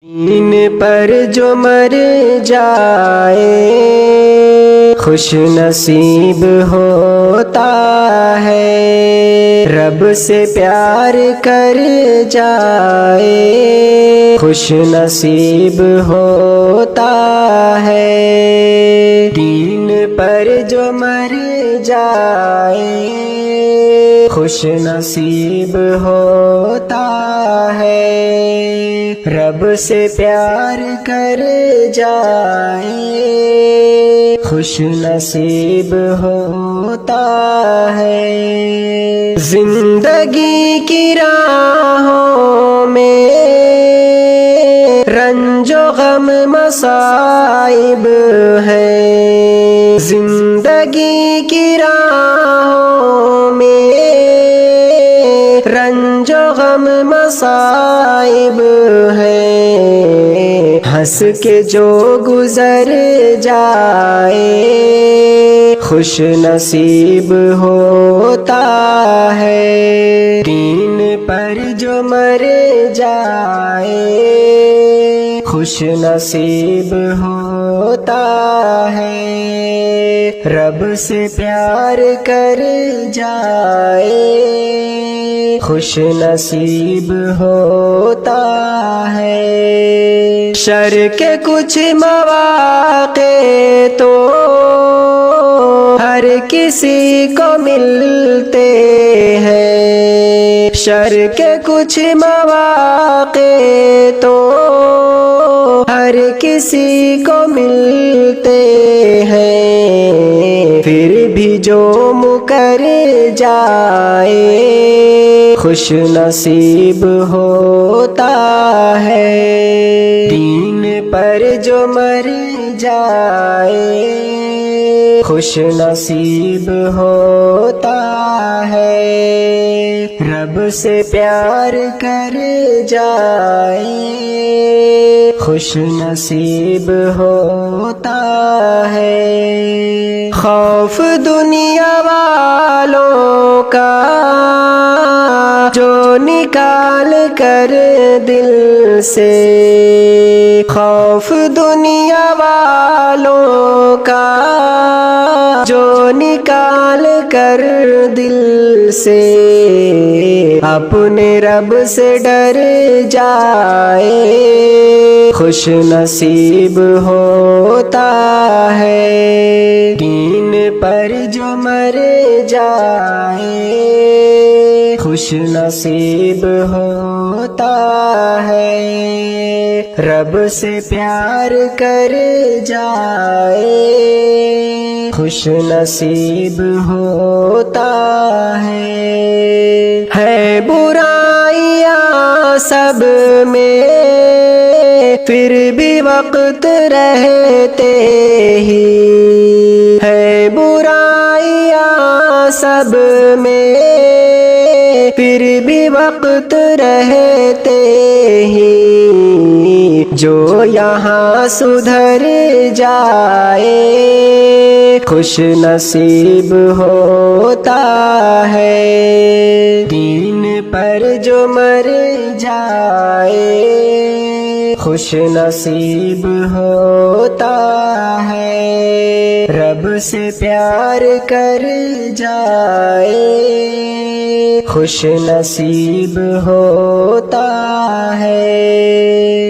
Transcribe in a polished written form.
دین پر جو مر جائے خوش نصیب ہوتا ہے، رب سے پیار کر جائے خوش نصیب ہوتا ہے۔ دین پر جو مر جائے خوش نصیب ہوتا ہے، رب سے پیار کر جائے خوش نصیب ہوتا ہے۔ زندگی کی راہوں میں رنج و غم مصائب ہے، زندگی کی راہوں میں رنج و غم مصائب ہے، ہنس کے جو گزر جائے خوش نصیب ہوتا ہے۔ دین پر جو مر جائے خوش نصیب ہوتا ہے، رب سے پیار کر جائے خوش نصیب ہوتا ہے۔ شر کے کچھ مواقع تو ہر کسی کو ملتے ہیں، شر کے کچھ مواقع تو ہر کسی کو ملتے ہیں، پھر بھی جو مکر جائے خوش نصیب ہوتا ہے۔ دین پر جو مر جائے خوش نصیب ہوتا ہے، رب سے پیار کر جائے خوش نصیب ہوتا ہے۔ خوف دنیا والوں کا جو نکال کر دل سے، خوف دنیا والوں کا جو نکال کر دل سے، اپنے رب سے ڈر جائے خوش نصیب ہوتا ہے۔ دین پر جو مر جائے خوش نصیب ہوتا ہے، رب سے پیار کر جائے خوش نصیب ہوتا ہے۔ برائیاں سب میں پھر بھی وقت رہتے ہی ہے، برائیاں سب میں پھر بھی وقت رہتے ہی، جو یہاں سدھر جائے خوش نصیب ہوتا ہے۔ دین پر جو مر جائے خوش نصیب ہوتا ہے، رب سے پیار کر جائے خوش نصیب ہوتا ہے۔